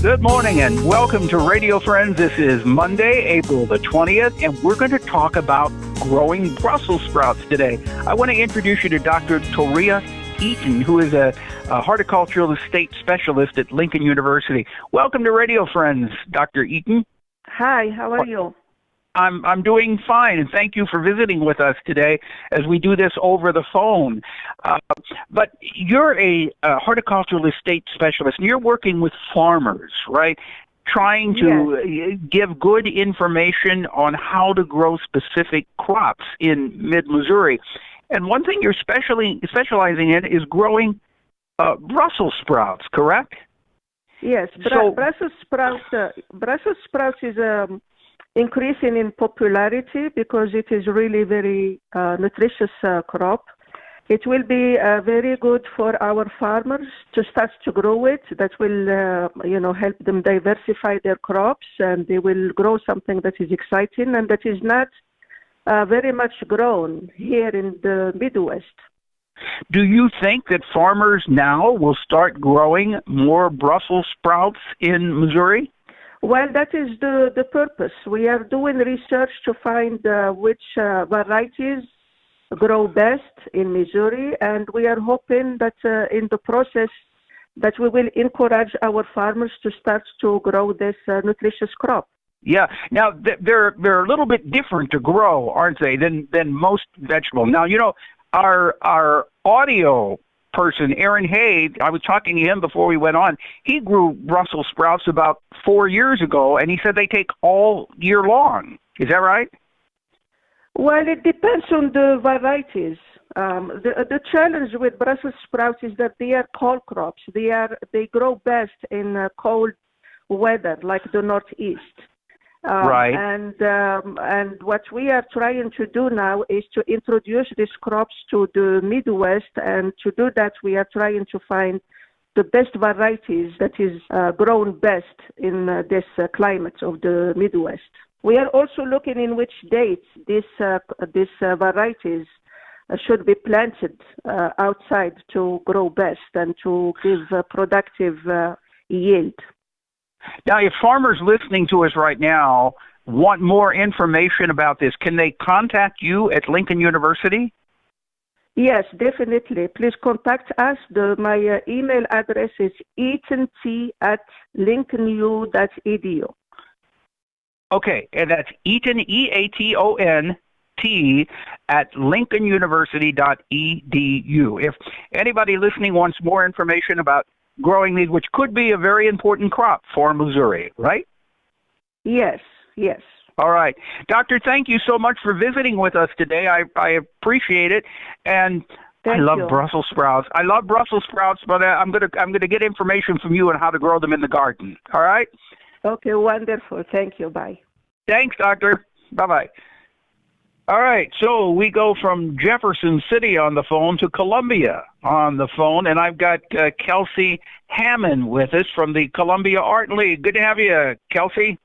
Good morning and welcome to Radio Friends. This is Monday, April the 20th, and we're going to talk about growing Brussels sprouts today. I want to introduce you to Dr. Touria Eaton, who is a horticultural estate specialist at Lincoln University. Welcome to Radio Friends, Dr. Eaton. Hi, how are you? I'm doing fine, and thank you for visiting with us today as we do this over the phone. But you're a horticultural estate specialist, and you're working with farmers, right? Trying to give good information on how to grow specific crops in mid-Missouri. And one thing you're specializing in is growing Brussels sprouts, correct? Yes, Brussels sprouts is increasing in popularity because it is really very nutritious crop. It will be very good for our farmers to start to grow it. That will, help them diversify their crops, and they will grow something that is exciting and that is not very much grown here in the Midwest. Do you think that farmers now will start growing more Brussels sprouts in Missouri? Well, that is the purpose. We are doing research to find which varieties grow best in Missouri, and we are hoping that in the process that we will encourage our farmers to start to grow this nutritious crop. Yeah. Now, they're a little bit different to grow, aren't they, than most vegetables? Now, our audio person, Aaron Hay, I was talking to him before we went on. He grew Brussels sprouts about 4 years ago, and he said they take all year long. Is that right? Well, it depends on the varieties. The challenge with Brussels sprouts is that they are cold crops. They grow best in cold weather, like the Northeast. Right. And what we are trying to do now is to introduce these crops to the Midwest, and to do that we are trying to find the best varieties that is grown best in this climate of the Midwest. We are also looking in which dates these varieties should be planted outside to grow best and to give productive yield. Now, if farmers listening to us right now want more information about this, can they contact you at Lincoln University? Yes, definitely. Please contact us. My email address is eatonT@lincolnu.edu. Okay, and that's Eaton, EATONT, at lincolnuniversity.edu. If anybody listening wants more information about growing these, which could be a very important crop for Missouri, right? Yes. All right. Doctor, thank you so much for visiting with us today. I appreciate it. And I love Brussels sprouts. But I'm gonna get information from you on how to grow them in the garden. All right? Okay, wonderful. Thank you. Bye. Thanks, Doctor. Bye-bye. All right, so we go from Jefferson City on the phone to Columbia on the phone, and I've got Kelsey Hammond with us from the Columbia Art League. Good to have you, Kelsey.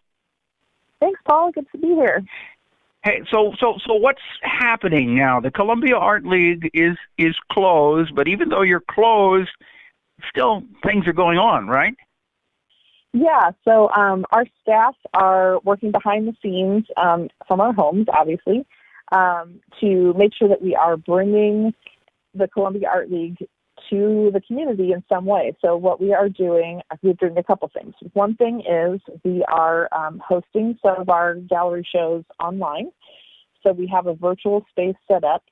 Thanks, Paul. Good to be here. Hey, so what's happening now? The Columbia Art League is closed, but even though you're closed, still things are going on, right? Yeah, so our staff are working behind the scenes from our homes, obviously, to make sure that we are bringing the Columbia Art League to the community in some way. So what we're doing a couple things. One thing is we are hosting some of our gallery shows online. So we have a virtual space set up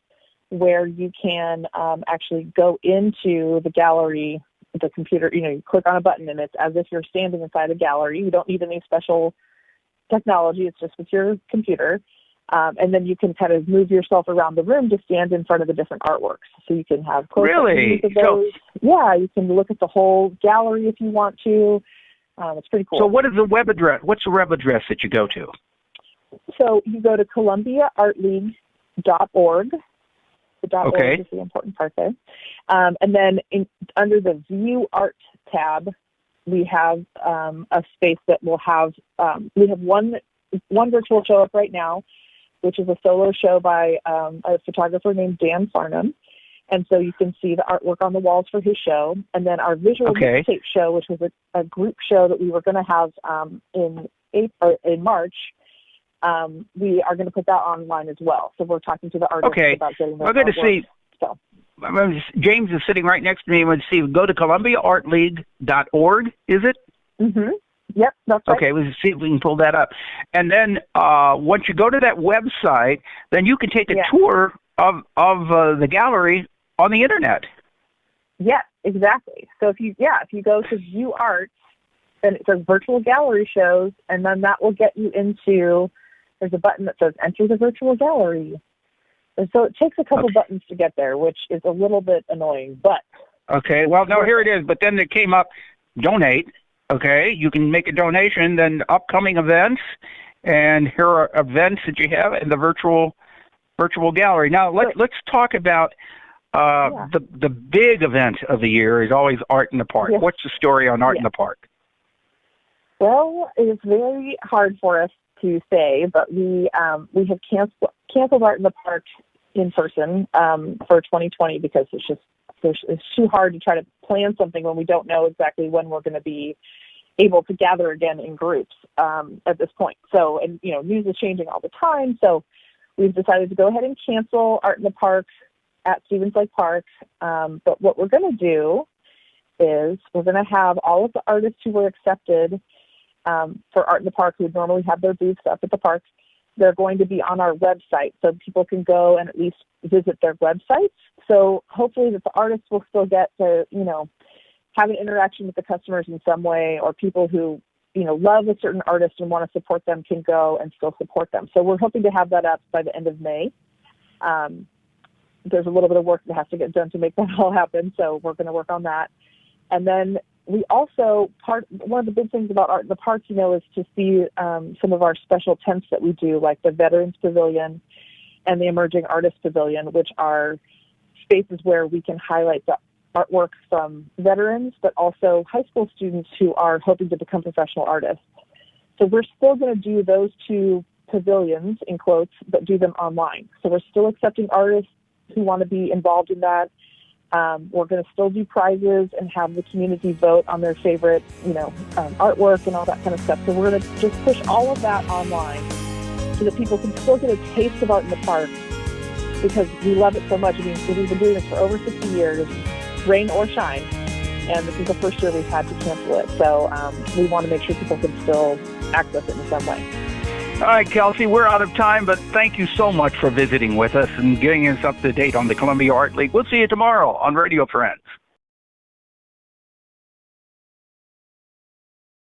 where you can actually go into the gallery, the computer, you click on a button and it's as if you're standing inside a gallery. You don't need any special technology. It's just with your computer. And then you can kind of move yourself around the room to stand in front of the different artworks. So you can have close-up views of those. Yeah, you can look at the whole gallery if you want to. It's pretty cool. So what is the web address? What's the web address that you go to? So you go to columbiaartleague.org. The .org is the important part there. And then under the View Art tab, we have a space that will have, we have one virtual show up right now, which is a solo show by a photographer named Dan Farnham. And so you can see the artwork on the walls for his show. And then our visual mixtape show, which was a group show that we were going to have in March, we are going to put that online as well. So we're talking to the artists about getting their We're going to see. So. James is sitting right next to me. Let's see. Go to ColumbiaArtLeague.org, is it? Mm-hmm. Yep, that's right. Okay, let's see if we can pull that up. And then once you go to that website, then you can take a tour of the gallery on the internet. Yeah, exactly. So if you go to View Art, then it says Virtual Gallery Shows, and then that will get you into. There's a button that says Enter the Virtual Gallery. And so it takes a couple buttons to get there, which is a little bit annoying, but... Okay, well, no, here it is. But then it came up, donate. Okay, you can make a donation, then upcoming events, and here are events that you have in the virtual gallery. Now, let's talk about the big event of the year is always Art in the Park. Yes. What's the story on Art in the Park? Well, it's very hard for us to say, but we have canceled Art in the Park in person for 2020 because it's too hard to try to plan something when we don't know exactly when we're going to be able to gather again in groups at this point. So, and news is changing all the time. So we've decided to go ahead and cancel Art in the Park at Stevens Lake Park. But what we're going to do is we're going to have all of the artists who were accepted for Art in the Park who would normally have their booths up at the park. They're going to be on our website, so people can go and at least visit their websites. So hopefully that the artists will still get to, have an interaction with the customers in some way, or people who, love a certain artist and want to support them can go and still support them. So we're hoping to have that up by the end of May. There's a little bit of work that has to get done to make that all happen, so we're going to work on that. And then we also, one of the big things about Art in the Park, is to see some of our special tents that we do, like the Veterans Pavilion and the Emerging Artist Pavilion, which are spaces where we can highlight the artwork from veterans, but also high school students who are hoping to become professional artists. So we're still going to do those two pavilions, in quotes, but do them online. So we're still accepting artists who want to be involved in that. We're going to still do prizes and have the community vote on their favorite, artwork and all that kind of stuff. So we're going to just push all of that online so that people can still get a taste of Art in the Park because we love it so much. I mean, we've been doing this for over 60 years, rain or shine, and this is the first year we've had to cancel it. So we want to make sure people can still access it in some way. All right, Kelsey, we're out of time, but thank you so much for visiting with us and getting us up to date on the Columbia Art League. We'll see you tomorrow on Radio Friends.